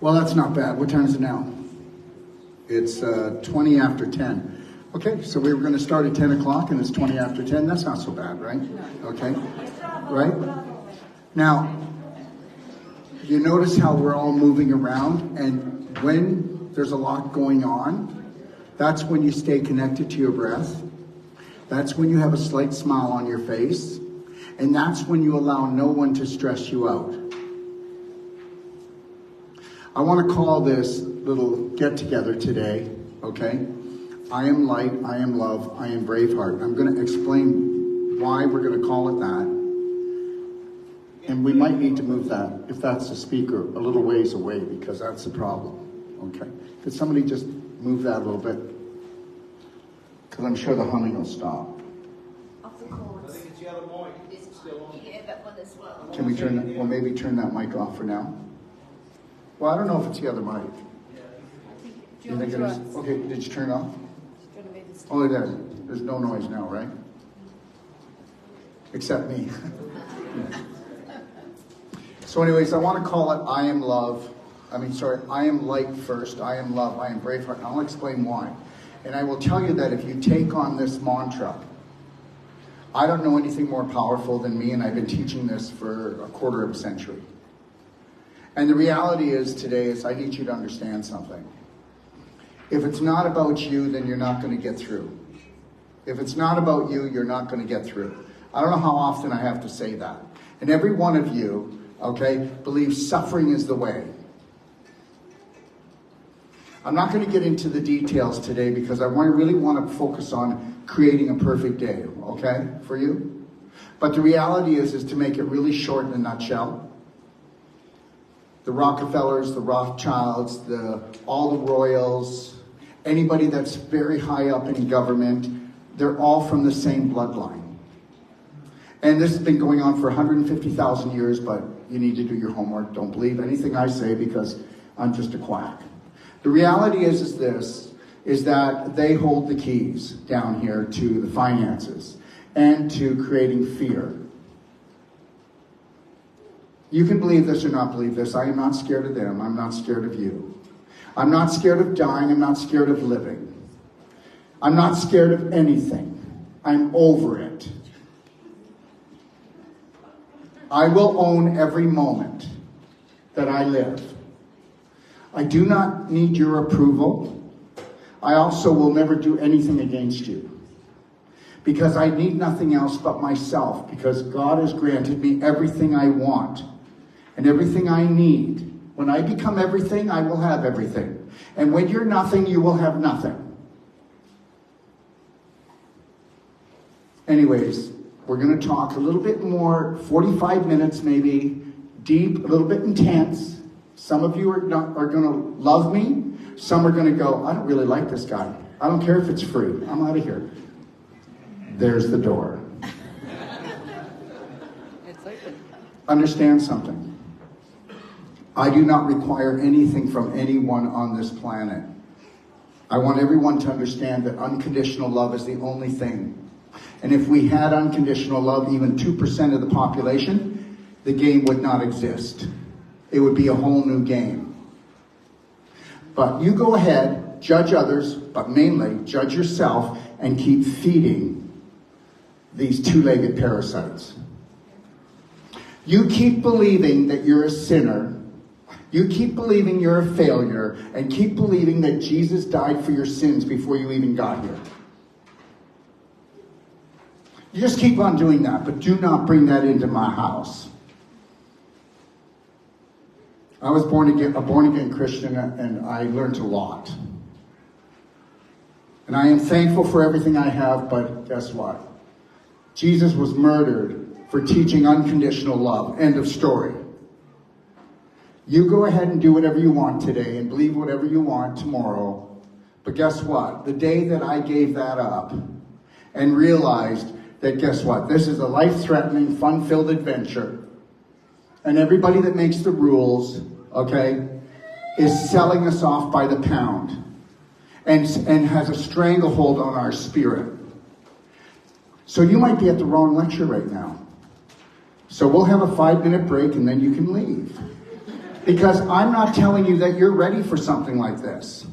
Well, that's not bad. What time is it now? It's 20 after 10. Okay, so we were going to start at 10 o'clock and it's 20 after 10. That's not so bad, right? Okay, right? Now, you notice how we're all moving around, and when there's a lot going on, that's when you stay connected to your breath. That's when you have a slight smile on your face, and that's when you allow no one to stress you out. I want to call this little get-together today, okay? I am light, I am love, I am Braveheart. I'm going to explain why we're going to call it that. And we might need to move that, if that's the speaker, a little ways away, because that's the problem, okay? Could somebody just move that a little bit? Because I'm sure the humming will stop. Of the chords. I think it's the other mic. It's still on. Yeah, that one as well. Can we turn that, well, maybe turn that mic off for now? Well, I don't know if it's the other mic. You think it is? Okay, did you turn it off? Oh, it is. There's no noise now, right? Except me. So anyways, I want to call it I am love. I am light first. I am love. I am Braveheart. And I'll explain why. And I will tell you that if you take on this mantra, I don't know anything more powerful than me, and I've been teaching this for a quarter of a century. And the reality is today is I need you to understand something. If it's not about you, then you're not going to get through. If it's not about you, you're not going to get through. I don't know how often I have to say that. And every one of you, okay, believes suffering is the way. I'm not going to get into the details today because I really want to focus on creating a perfect day, okay, for you. But the reality is to make it really short in a nutshell. The Rockefellers, the Rothschilds, all the royals, anybody that's very high up in government, they're all from the same bloodline. And this has been going on for 150,000 years, but you need to do your homework. Don't believe anything I say because I'm just a quack. The reality is that they hold the keys down here to the finances and to creating fear. You can believe this or not believe this. I am not scared of them. I'm not scared of you. I'm not scared of dying. I'm not scared of living. I'm not scared of anything. I'm over it. I will own every moment that I live. I do not need your approval. I also will never do anything against you. Because I need nothing else but myself. Because God has granted me everything I want. And everything I need. When I become everything, I will have everything. And when you're nothing, you will have nothing. Anyways, we're going to talk a little bit more, 45 minutes maybe, deep, a little bit intense. Some of you are going to love me. Some are going to go, I don't really like this guy. I don't care if it's free. I'm out of here. There's the door. It's open. Understand something. I do not require anything from anyone on this planet. I want everyone to understand that unconditional love is the only thing. And if we had unconditional love, even 2% of the population, the game would not exist. It would be a whole new game. But you go ahead, judge others, but mainly judge yourself and keep feeding these two-legged parasites. You keep believing that you're a sinner. You keep believing you're a failure and keep believing that Jesus died for your sins before you even got here. You just keep on doing that, but do not bring that into my house. I was a born-again Christian, and I learned a lot. And I am thankful for everything I have, but guess what? Jesus was murdered for teaching unconditional love. End of story. You go ahead and do whatever you want today and believe whatever you want tomorrow. But guess what? The day that I gave that up and realized that, guess what? This is a life-threatening, fun-filled adventure. And everybody that makes the rules, okay, is selling us off by the pound and has a stranglehold on our spirit. So you might be at the wrong lecture right now. So we'll have a 5-minute break and then you can leave. Because I'm not telling you that you're ready for something like this.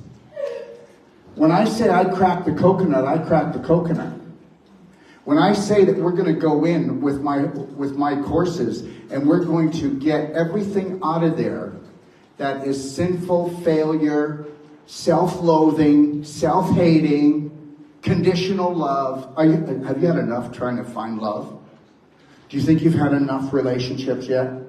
When I say I crack the coconut, I crack the coconut. When I say that we're going to go in with my courses and we're going to get everything out of there that is sinful, failure, self-loathing, self-hating, conditional love. Have you had enough trying to find love? Do you think you've had enough relationships yet?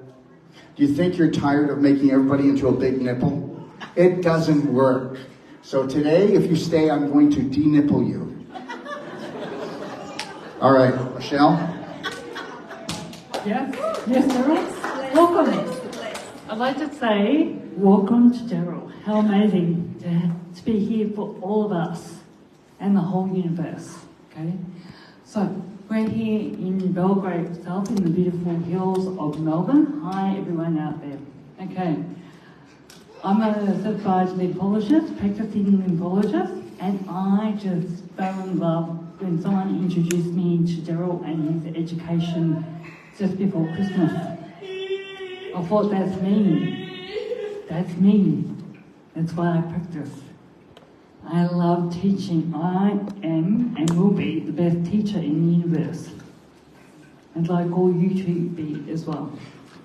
Do you think you're tired of making everybody into a big nipple? It doesn't work. So today, if you stay, I'm going to de-nipple you. All right, Michelle? Yes, Daryl. Welcome. I'd like to say, welcome to Daryl. How amazing to be here for all of us and the whole universe. Okay, so we're here in Belgrade itself, in the beautiful hills of Melbourne. Hi, everyone out there. Okay, I'm a certified lipologist, practicing lipologist, and I just fell in love when someone introduced me to Daryl and his education just before Christmas. I thought, that's me. That's me. That's why I practice. I love teaching. I am and will be the best teacher in the universe. I'd like all you to be as well.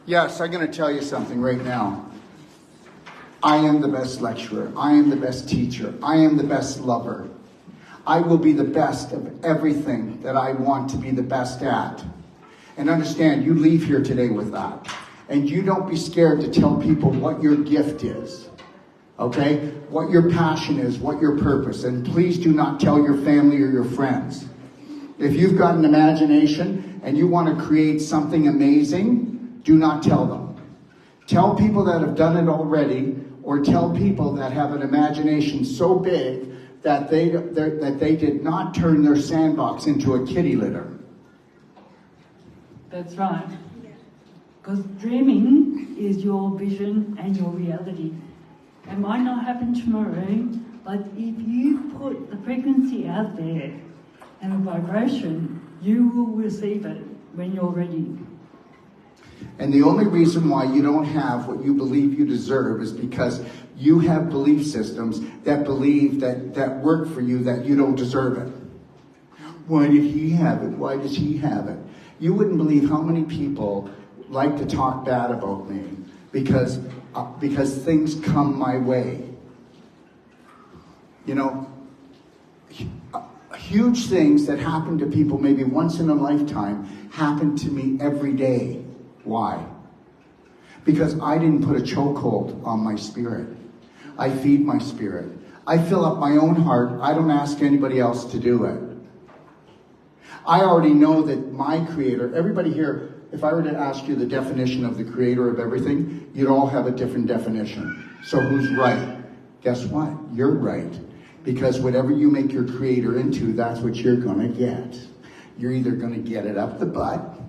Yes, I'm going to tell you something right now. I am the best lecturer. I am the best teacher. I am the best lover. I will be the best of everything that I want to be the best at. And understand, you leave here today with that. And you don't be scared to tell people what your gift is. Okay? What your passion is, what your purpose. And please do not tell your family or your friends. If you've got an imagination and you want to create something amazing, do not tell them. Tell people that have done it already, or tell people that have an imagination so big that they did not turn their sandbox into a kitty litter. That's right. Because dreaming is your vision and your reality. It might not happen tomorrow, but if you put the frequency out there and the vibration, you will receive it when you're ready. And the only reason why you don't have what you believe you deserve is because you have belief systems that believe that work for you, that you don't deserve it. Why did he have it? Why does he have it? You wouldn't believe how many people like to talk bad about me because things come my way. You know, huge things that happen to people maybe once in a lifetime happen to me every day. Why? Because I didn't put a chokehold on my spirit. I feed my spirit. I fill up my own heart. I don't ask anybody else to do it. I already know that my creator, everybody here, if I were to ask you the definition of the creator of everything, you'd all have a different definition. So who's right? Guess what? You're right. Because whatever you make your creator into, that's what you're going to get. You're either going to get it up the butt,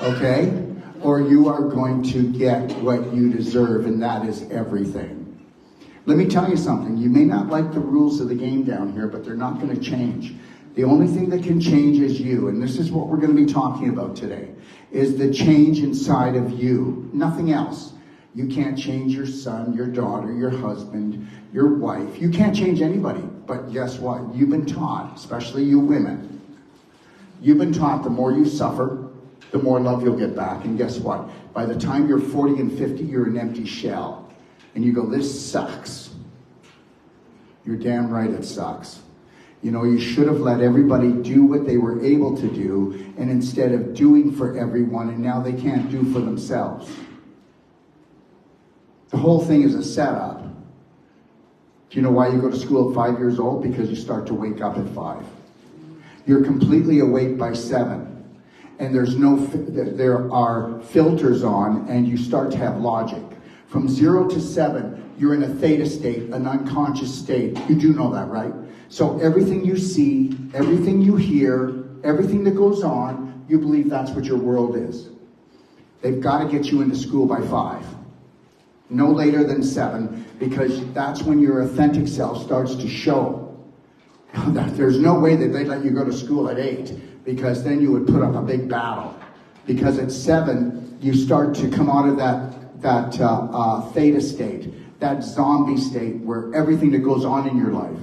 okay? Or you are going to get what you deserve, and that is everything. Let me tell you something. You may not like the rules of the game down here, but they're not going to change. The only thing that can change is you, and this is what we're going to be talking about today, is the change inside of you. Nothing else. You can't change your son, your daughter, your husband, your wife. You can't change anybody. But guess what? You've been taught, especially you women, you've been taught the more you suffer, the more love you'll get back. And guess what? By the time you're 40 and 50, you're an empty shell. And you go, this sucks. You're damn right it sucks. You know, you should have let everybody do what they were able to do, and instead of doing for everyone, and now they can't do for themselves. The whole thing is a setup. Do you know why you go to school at 5 years old? Because you start to wake up at 5. You're completely awake by 7. And there are filters on, and you start to have logic. From 0 to 7, you're in a theta state, an unconscious state. You do know that, right? So everything you see, everything you hear, everything that goes on, you believe that's what your world is. They've got to get you into school by 5. No later than 7, because that's when your authentic self starts to show. There's no way that they'd let you go to school at 8, because then you would put up a big battle. Because at 7, you start to come out of theta state, that zombie state where everything that goes on in your life.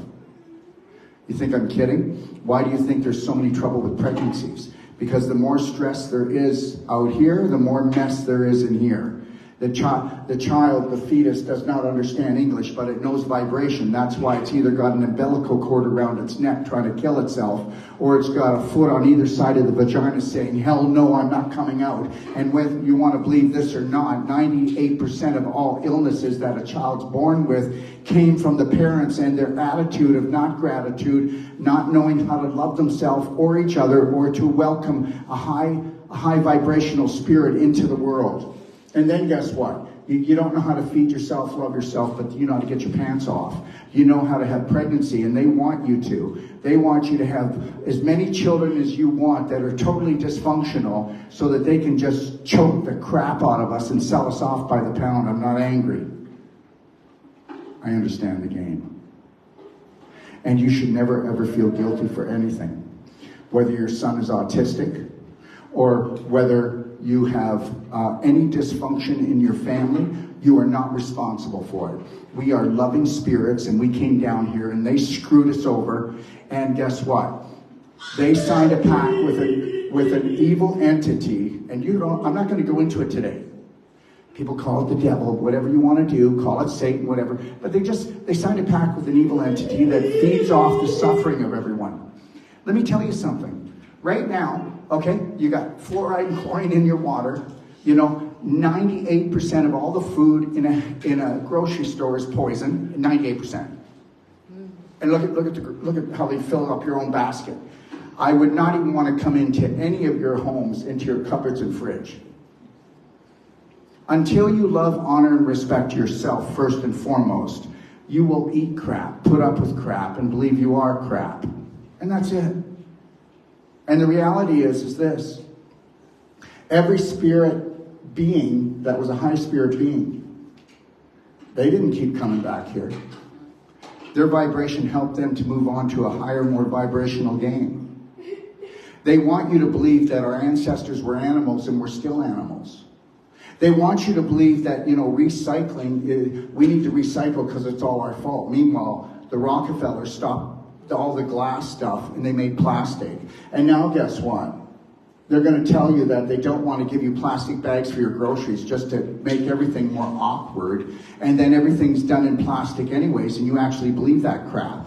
You think I'm kidding? Why do you think there's so many trouble with pregnancies? Because the more stress there is out here, the more mess there is in here. The child, the fetus, does not understand English, but it knows vibration. That's why it's either got an umbilical cord around its neck trying to kill itself, or it's got a foot on either side of the vagina saying, hell no, I'm not coming out. And whether you want to believe this or not, 98% of all illnesses that a child's born with came from the parents and their attitude of not gratitude, not knowing how to love themselves or each other, or to welcome a high vibrational spirit into the world. And then guess what? You don't know how to feed yourself, love yourself, but you know how to get your pants off. You know how to have pregnancy, and they want you to. They want you to have as many children as you want that are totally dysfunctional so that they can just choke the crap out of us and sell us off by the pound. I'm not angry. I understand the game. And you should never ever feel guilty for anything. Whether your son is autistic or whether you have any dysfunction in your family, you are not responsible for it. We are loving spirits, and we came down here and they screwed us over. And guess what? They signed a pact with an evil entity, and I'm not going to go into it today. People call it the devil, whatever you want to do, call it Satan, whatever. But they signed a pact with an evil entity that feeds off the suffering of everyone. Let me tell you something. Right now, okay, you got fluoride and chlorine in your water. You know, 98% of all the food in a grocery store is poison. 98%. And look at how they fill up your own basket. I would not even want to come into any of your homes, into your cupboards and fridge. Until you love, honor, and respect yourself first and foremost, you will eat crap, put up with crap, and believe you are crap. And that's it. And the reality is this. Every spirit being that was a high spirit being, they didn't keep coming back here. Their vibration helped them to move on to a higher, more vibrational game. They want you to believe that our ancestors were animals and we're still animals. They want you to believe that, recycling, we need to recycle because it's all our fault. Meanwhile, the Rockefellers stopped all the glass stuff and they made plastic. And now guess what? They're going to tell you that they don't want to give you plastic bags for your groceries just to make everything more awkward. And then everything's done in plastic anyways, and you actually believe that crap.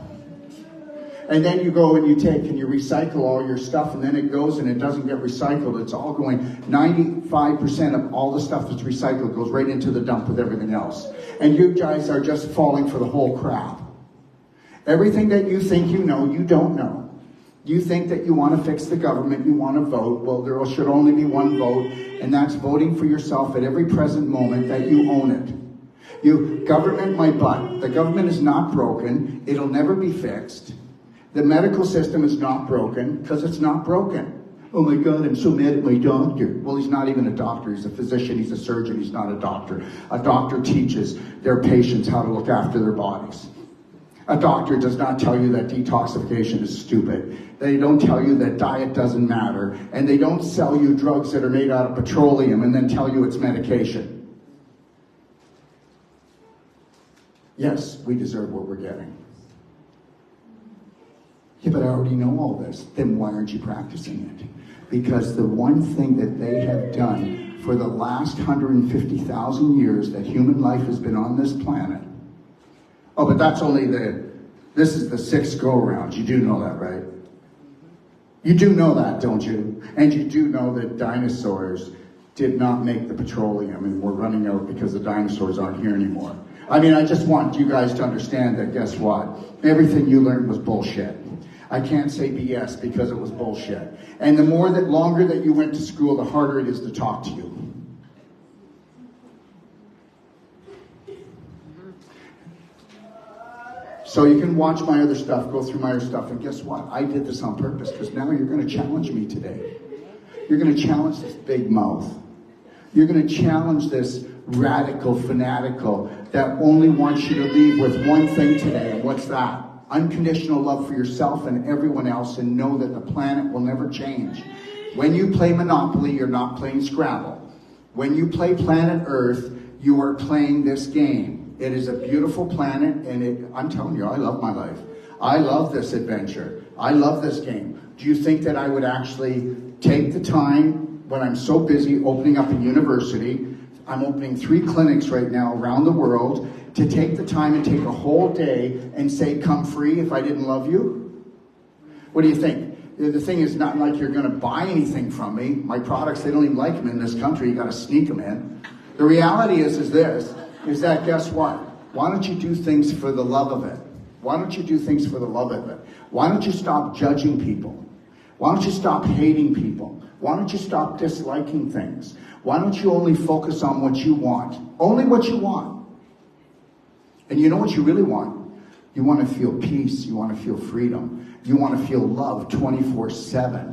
And then you go and you take and you recycle all your stuff, and then it goes and it doesn't get recycled. It's all going, 95% of all the stuff that's recycled goes right into the dump with everything else. And you guys are just falling for the whole crap. Everything that you think you know, you don't know. You think that you want to fix the government, you want to vote. Well, there should only be one vote, and that's voting for yourself at every present moment that you own it. Government my butt. The government is not broken. It'll never be fixed. The medical system is not broken because it's not broken. Oh my God, I'm so mad at my doctor. Well, he's not even a doctor. He's a physician. He's a surgeon. He's not a doctor. A doctor teaches their patients how to look after their bodies. A doctor does not tell you that detoxification is stupid. They don't tell you that diet doesn't matter. And they don't sell you drugs that are made out of petroleum and then tell you it's medication. Yes, we deserve what we're getting. Yeah, but I already know all this. Then why aren't you practicing it? Because the one thing that they have done for the last 150,000 years that human life has been on this planet. Oh, but that's only this is the 6th go-around. You do know that, right? You do know that, don't you? And you do know that dinosaurs did not make the petroleum and we're running out because the dinosaurs aren't here anymore. I mean, I just want you guys to understand that, guess what? Everything you learned was bullshit. I can't say BS because it was bullshit. And the longer that you went to school, the harder it is to talk to you. So you can watch my other stuff, go through my other stuff, and guess what? I did this on purpose because now you're going to challenge me today. You're going to challenge this big mouth. You're going to challenge this radical fanatical that only wants you to leave with one thing today, and what's that? Unconditional love for yourself and everyone else, and know that the planet will never change. When you play Monopoly, you're not playing Scrabble. When you play Planet Earth, You are playing this game. It is a beautiful planet, and I'm telling you, I love my life. I love this adventure. I love this game. Do you think that I would actually take the time when I'm so busy opening up a university? I'm opening 3 clinics right now around the world, to take the time and take a whole day and say, come free, if I didn't love you? What do you think? The thing is not like you're going to buy anything from me. My products, they don't even like them in this country. You got to sneak them in. The reality is that guess what? Why don't you do things for the love of it? Why don't you do things for the love of it? Why don't you stop judging people? Why don't you stop hating people? Why don't you stop disliking things? Why don't you only focus on what you want? Only what you want. And you know what you really want? You want to feel peace. You want to feel freedom. You want to feel love 24/7.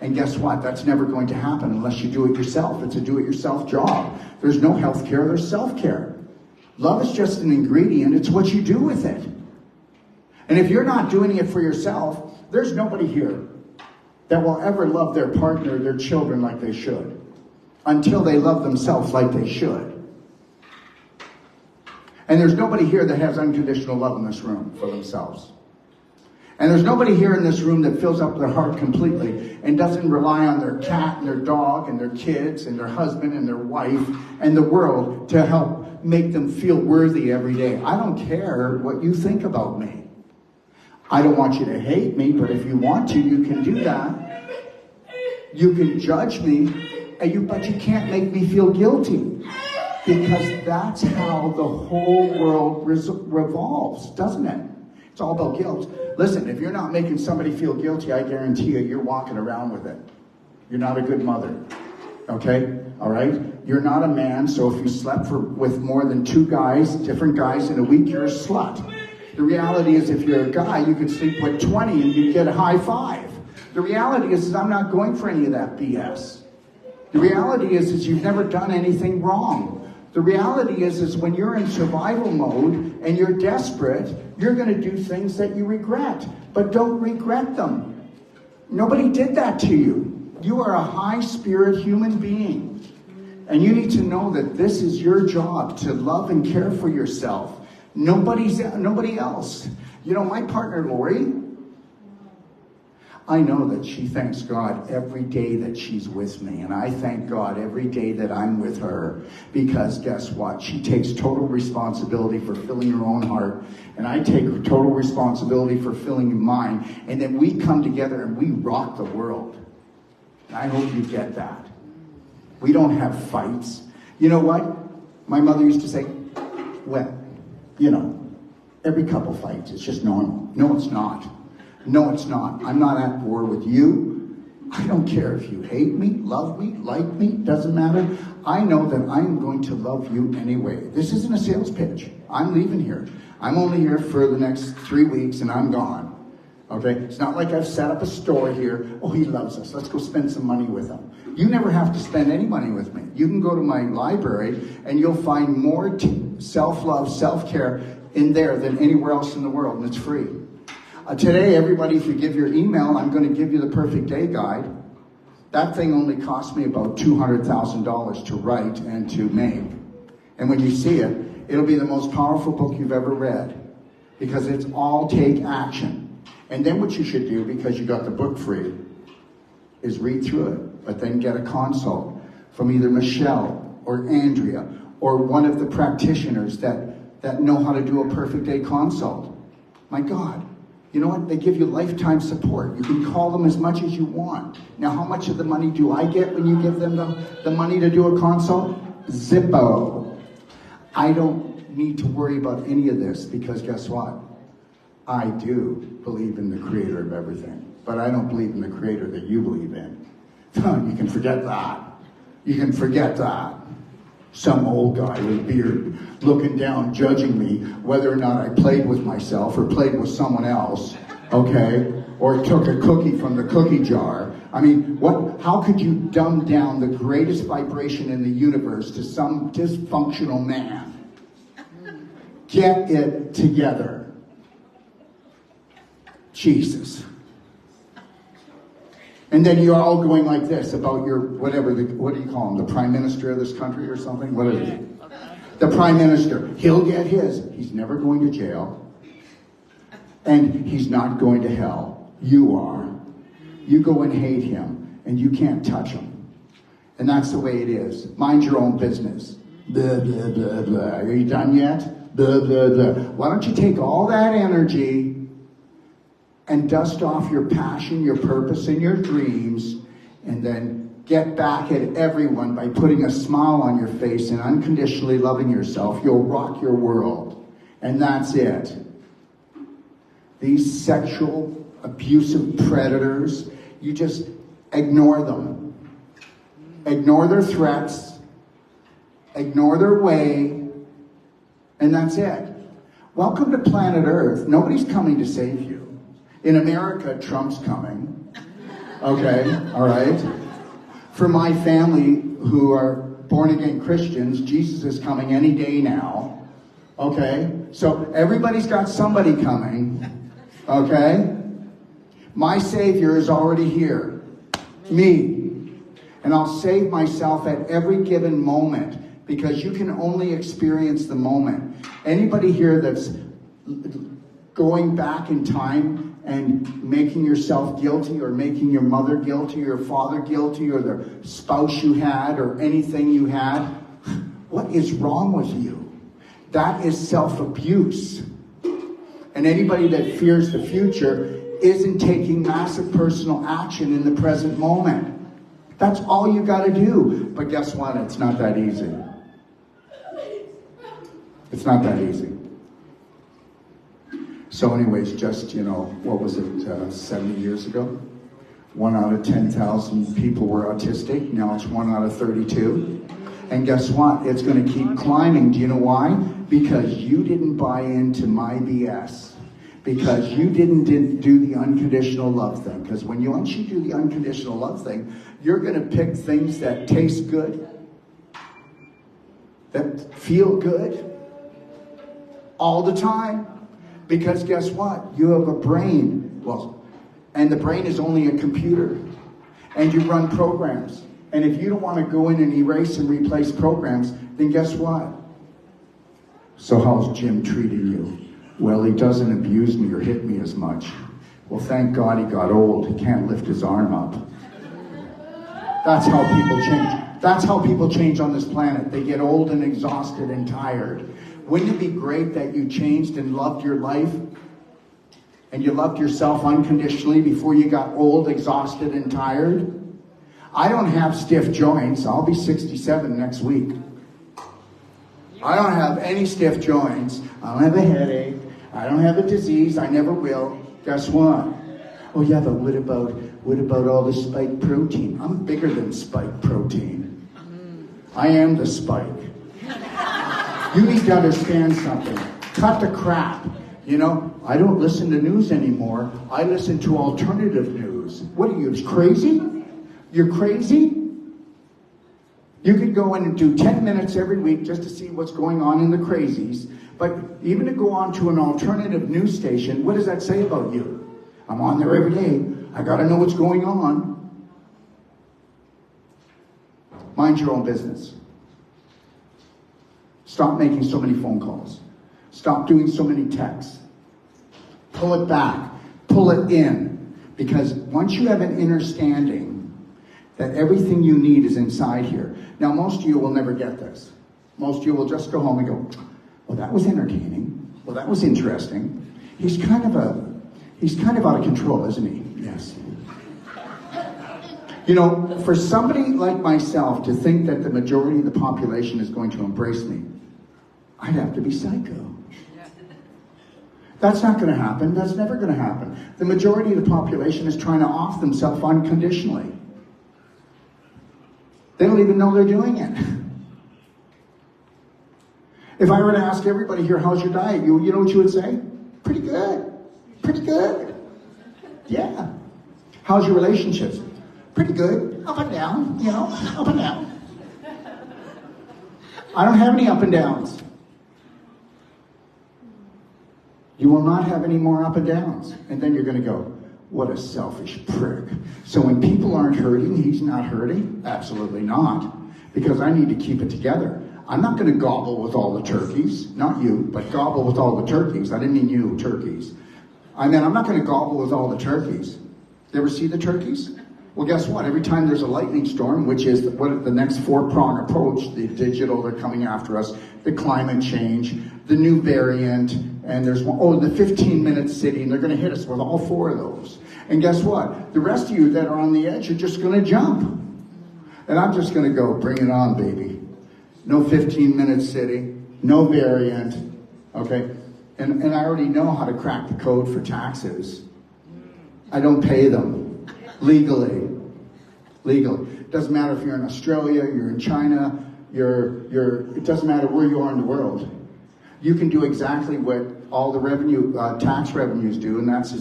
And guess what? That's never going to happen unless you do it yourself. It's a do-it-yourself job. There's no health care. There's self-care. Love is just an ingredient. It's what you do with it. And if you're not doing it for yourself, there's nobody here that will ever love their partner, their children like they should, until they love themselves like they should. And there's nobody here that has unconditional love in this room for themselves. And there's nobody here in this room that fills up their heart completely and doesn't rely on their cat and their dog and their kids and their husband and their wife and the world to help make them feel worthy every day. I don't care what you think about me. I don't want you to hate me, but if you want to, you can do that. You can judge me, but you can't make me feel guilty. Because that's how the whole world revolves, doesn't it? It's all about guilt. Listen, if you're not making somebody feel guilty, I guarantee you, you're walking around with it. You're not a good mother. Okay? All right? You're not a man, so if you slept with more than 2 guys, different guys in a week, you're a slut. The reality is, if you're a guy, you can sleep with 20 and you get a high five. The reality is I'm not going for any of that BS. The reality is you've never done anything wrong. The reality is when you're in survival mode and you're desperate, you're going to do things that you regret. But don't regret them. Nobody did that to you. You are a high-spirit human being. And you need to know that this is your job, to love and care for yourself. Nobody else. You know, my partner, Lori, I know that she thanks God every day that she's with me. And I thank God every day that I'm with her. Because guess what? She takes total responsibility for filling her own heart. And I take total responsibility for filling mine. And then we come together and we rock the world. And I hope you get that. We don't have fights. You know what? My mother used to say, well, you know, every couple fights. It's just normal. No, it's not. No, it's not. I'm not at war with you. I don't care if you hate me, love me, like me, doesn't matter. I know that I'm going to love you anyway. This isn't a sales pitch. I'm leaving here. I'm only here for the next 3 weeks and I'm gone. Okay? It's not like I've set up a store here. Oh, he loves us. Let's go spend some money with him. You never have to spend any money with me. You can go to my library and you'll find more self-love, self-care in there than anywhere else in the world, and it's free. Today, everybody, if you give your email, I'm going to give you the Perfect Day Guide. That thing only cost me about $200,000 to write and to make. And when you see it, it'll be the most powerful book you've ever read. Because it's all take action. And then what you should do, because you got the book free, is read through it. But then get a consult from either Michelle or Andrea or one of the practitioners that know how to do a Perfect Day consult. My God. You know what? They give you lifetime support. You can call them as much as you want. Now, how much of the money do I get when you give them the money to do a consult? Zippo. I don't need to worry about any of this because guess what? I do believe in the creator of everything. But I don't believe in the creator that you believe in. You can forget that. You can forget that. Some old guy with a beard looking down, judging me whether or not I played with myself or played with someone else, okay? Or took a cookie from the cookie jar. I mean, how could you dumb down the greatest vibration in the universe to some dysfunctional man? Get it together. Jesus. And then you're all going like this about your, whatever, what do you call him, the Prime Minister of this country or something? What is it? The Prime Minister. He'll get his. He's never going to jail. And he's not going to hell. You are. You go and hate him, and you can't touch him. And that's the way it is. Mind your own business. Blah, blah, blah, blah. Are you done yet? Blah, blah, blah. Why don't you take all that energy and dust off your passion, your purpose, and your dreams, and then get back at everyone by putting a smile on your face and unconditionally loving yourself. You'll rock your world. And that's it. These sexual, abusive predators, you just ignore them. Ignore their threats. Ignore their way. And that's it. Welcome to planet Earth. Nobody's coming to save you. In America, Trump's coming. Okay, all right. For my family who are born-again Christians, Jesus is coming any day now. Okay? So everybody's got somebody coming. Okay? My Savior is already here. Me. And I'll save myself at every given moment because you can only experience the moment. Anybody here that's going back in time and making yourself guilty or making your mother guilty or your father guilty or the spouse you had or anything you had, what is wrong with you? That is self-abuse. And anybody that fears the future isn't taking massive personal action in the present moment. That's all you got to do. But guess what? It's not that easy. It's not that easy. So anyways, just, what was it, 70 years ago? 1 out of 10,000 people were autistic. Now it's 1 out of 32. And guess what? It's going to keep climbing. Do you know why? Because you didn't buy into my BS. Because you didn't do the unconditional love thing. Because once you do the unconditional love thing, you're going to pick things that taste good, that feel good, all the time. Because guess what? You have a brain. And the brain is only a computer. And you run programs. And if you don't want to go in and erase and replace programs, then guess what? So how's Jim treating you? Well, he doesn't abuse me or hit me as much. Well, thank God he got old. He can't lift his arm up. That's how people change. That's how people change on this planet. They get old and exhausted and tired. Wouldn't it be great that you changed and loved your life and you loved yourself unconditionally before you got old, exhausted, and tired? I don't have stiff joints. I'll be 67 next week. I don't have any stiff joints. I don't have a headache. I don't have a disease. I never will. Guess what? Oh yeah, but what about all the spike protein? I'm bigger than spike protein. I am the spike. You need to understand something. Cut the crap. I don't listen to news anymore. I listen to alternative news. What are you, crazy? You're crazy? You could go in and do 10 minutes every week just to see what's going on in the crazies. But even to go on to an alternative news station, what does that say about you? I'm on there every day. I got to know what's going on. Mind your own business. Stop making so many phone calls. Stop doing so many texts. Pull it back. Pull it in. Because once you have an understanding that everything you need is inside here. Now, most of you will never get this. Most of you will just go home and go, well, that was entertaining. Well, that was interesting. He's kind of out of control, isn't he? Yes. For somebody like myself to think that the majority of the population is going to embrace me, I'd have to be psycho. That's not going to happen. That's never going to happen. The majority of the population is trying to off themselves unconditionally. They don't even know they're doing it. If I were to ask everybody here, how's your diet? You know what you would say? Pretty good. Pretty good. Yeah. How's your relationships? Pretty good. Up and down, up and down. I don't have any up and downs. You will not have any more up and downs. And then you're going to go, What a selfish prick. So when people aren't hurting, he's not hurting? Absolutely not. Because I need to keep it together. I'm not going to gobble with all the turkeys. Not you, but gobble with all the turkeys. I didn't mean you, turkeys. I mean, I'm not going to gobble with all the turkeys. You ever see the turkeys? Well, guess what? Every time there's a lightning storm, which is the next four-prong approach, the digital, they're coming after us, the climate change, the new variant, and there's the 15-minute city, and they're going to hit us with all four of those. And guess what? The rest of you that are on the edge are just going to jump. And I'm just going to go, bring it on, baby. No 15-minute city, no variant, okay? And I already know how to crack the code for taxes. I don't pay them legally. It doesn't matter if you're in Australia, you're in China, it doesn't matter where you are in the world. You can do exactly what all the tax revenues do, and that's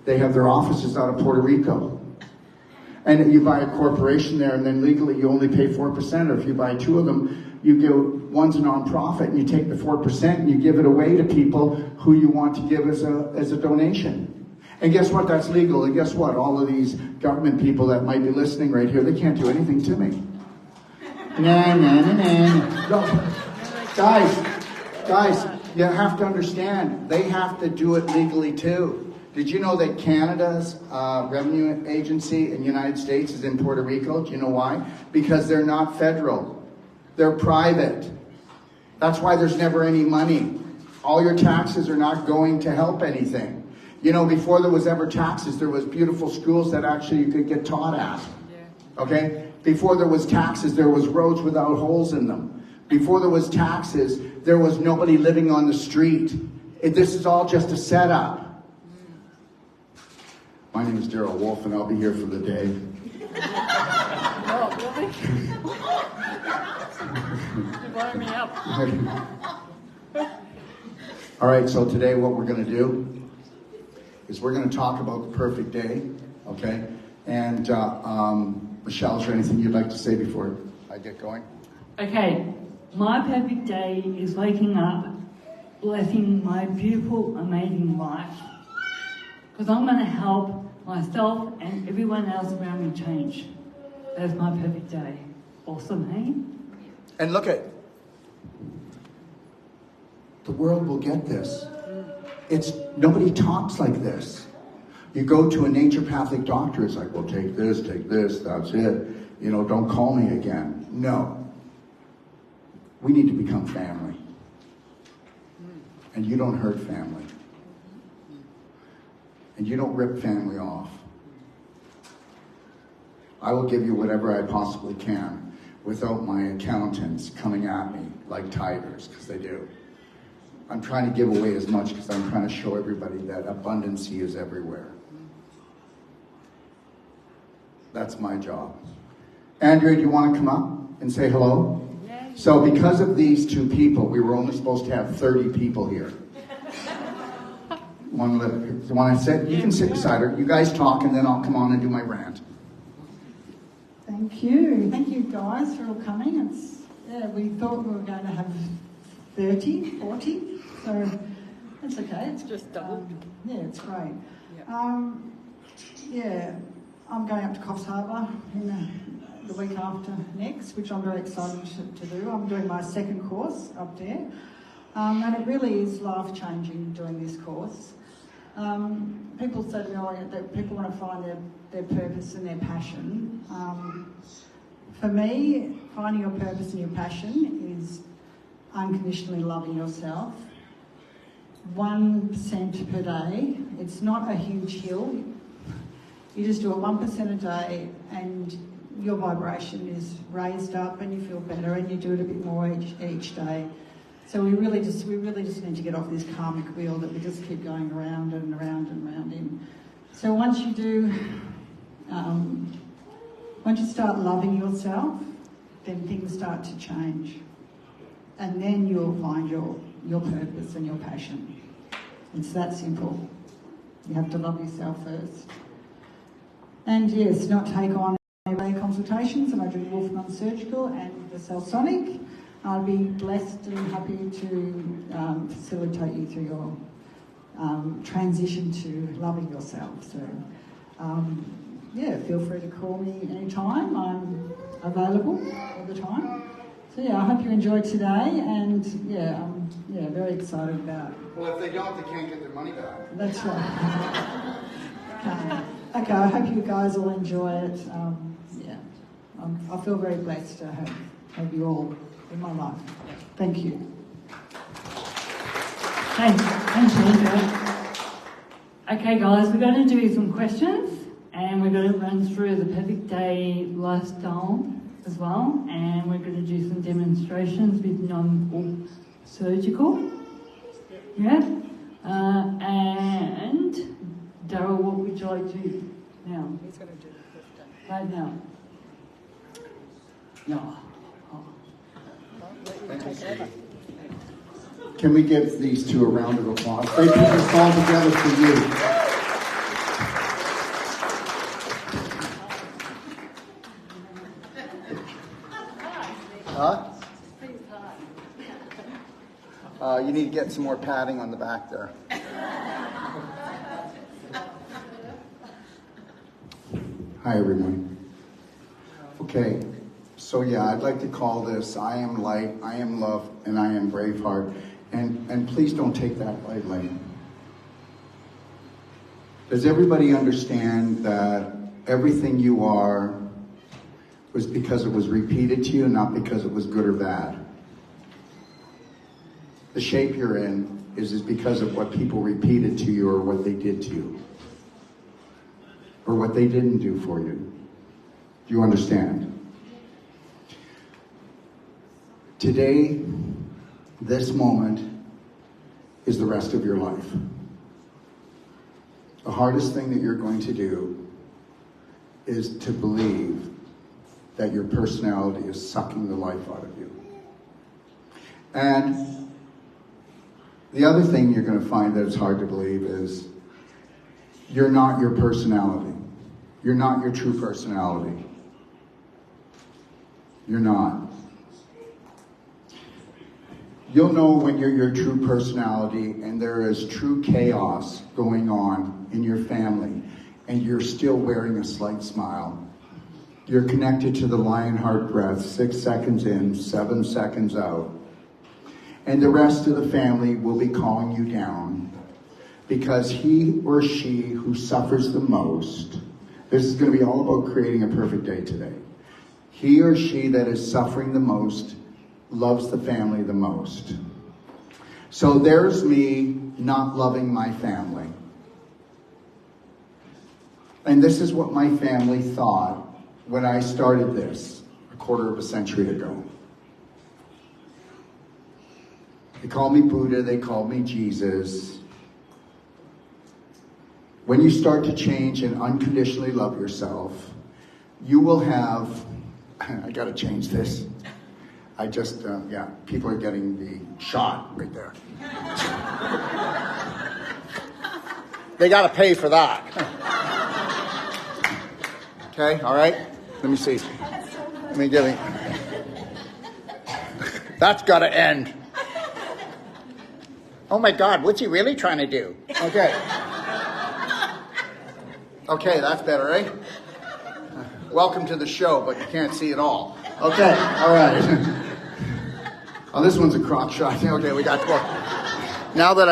they have their offices out of Puerto Rico. And you buy a corporation there, and then legally you only pay 4%, or if you buy two of them, one's a non-profit, and you take the 4% and you give it away to people who you want to give as a donation. And guess what? That's legal. And guess what? All of these government people that might be listening right here, they can't do anything to me. Guys, you have to understand, they have to do it legally too. Did you know that Canada's revenue agency in the United States is in Puerto Rico? Do you know why? Because they're not federal. They're private. That's why there's never any money. All your taxes are not going to help anything. You know, before there was ever taxes, there was beautiful schools that actually you could get taught at. Okay? Before there was taxes, there was roads without holes in them. Before there was taxes, there was nobody living on the street. This is all just a setup. My name is Daryl Wolf, and I'll be here for the day. Oh, really? You're blowing me up. All right, so today what we're going to do is we're going to talk about the perfect day, okay? And Michelle, is there anything you'd like to say before I get going? Okay, my perfect day is waking up, blessing my beautiful, amazing life. Because I'm going to help myself and everyone else around me change. That's my perfect day. Awesome, hey? And look at, the world will get this. Nobody talks like this. You go to a naturopathic doctor, it's like, well, take this, that's it. You know, don't call me again. No. We need to become family. And you don't hurt family. And you don't rip family off. I will give you whatever I possibly can without my accountants coming at me like tigers, because they do. I'm trying to give away as much because I'm trying to show everybody that abundancy is everywhere. That's my job. Andrea, do you want to come up and say hello? Yay. So because of these two people, we were only supposed to have 30 people here. Want to sit? You can sit beside her. You guys talk, and then I'll come on and do my rant. Thank you. Thank you, guys, for all coming. We thought we were going to have 30, 40, so that's okay. It's just double. Yeah, it's great. Yep. I'm going up to Coffs Harbour in the week after next, which I'm very excited to do. I'm doing my second course up there, and it really is life-changing doing this course. People say to me that people want to find their purpose and their passion. For me, finding your purpose and your passion is unconditionally loving yourself. 1% per day. It's not a huge hill. You just do it 1% a day, and your vibration is raised up, and you feel better, and you do it a bit more each day. So we really just need to get off this karmic wheel that we just keep going around and around and around in. So once you do, once you start loving yourself, then things start to change, and then you'll find your purpose and your passion. It's that simple. You have to love yourself first. And yes, not take on everyday consultations, and I do Wolf Non-Surgical and the Cell-Sonic. I'll be blessed and happy to facilitate you through transition to loving yourself. So, yeah, feel free to call me anytime. I'm available all the time. So yeah, I hope you enjoyed today, and yeah, I'm very excited about. Well, if they don't, they can't get their money back. That's right. Okay, I hope you guys all enjoy it. I feel very blessed to have you all in my life. Thank you. Thanks, Andrew. Okay, guys, we're going to do some questions, and we're going to run through the Perfect Day lifestyle as well, and we're going to do some demonstrations with non-surgical. Yeah? And Daryl, what would you like to do now? He's going to do the Perfect Day. Right now. No. Oh. Can we give these two a round of applause? They put this all together for you. Huh? You need to get some more padding on the back there. Hi, everyone. Okay, so yeah, I'd like to call this I Am Light, I Am Love, and I Am Braveheart. And please don't take that lightly. Does everybody understand that everything you are was because it was repeated to you, not because it was good or bad? The shape you're in is because of what people repeated to you or what they did to you. Or what they didn't do for you. Do you understand? Today, this moment, is the rest of your life. The hardest thing that you're going to do is to believe that your personality is sucking the life out of you. And the other thing you're going to find that it's hard to believe is you're not your personality. You're not your true personality. You're not. You'll know when you're your true personality and there is true chaos going on in your family and you're still wearing a slight smile. You're connected to the lion heart breath, 6 seconds in, 7 seconds out. And the rest of the family will be calling you down because he or she who suffers the most, this is going to be all about creating a perfect day today. He or she that is suffering the most loves the family the most. So there's me not loving my family. And this is what my family thought when I started this a quarter of a century ago. They called me Buddha, they called me Jesus. When you start to change and unconditionally love yourself, you will have, I gotta change this. I just, people are getting the shot right there. They gotta pay for that. Okay, all right? Let me see. Let me give it. That's gotta end. Oh my God, what's he really trying to do? Okay. Okay, that's better, eh? Welcome to the show, but you can't see it all. Okay, all right. Oh, this one's a crotch shot. Okay, we got 12. Now that I'm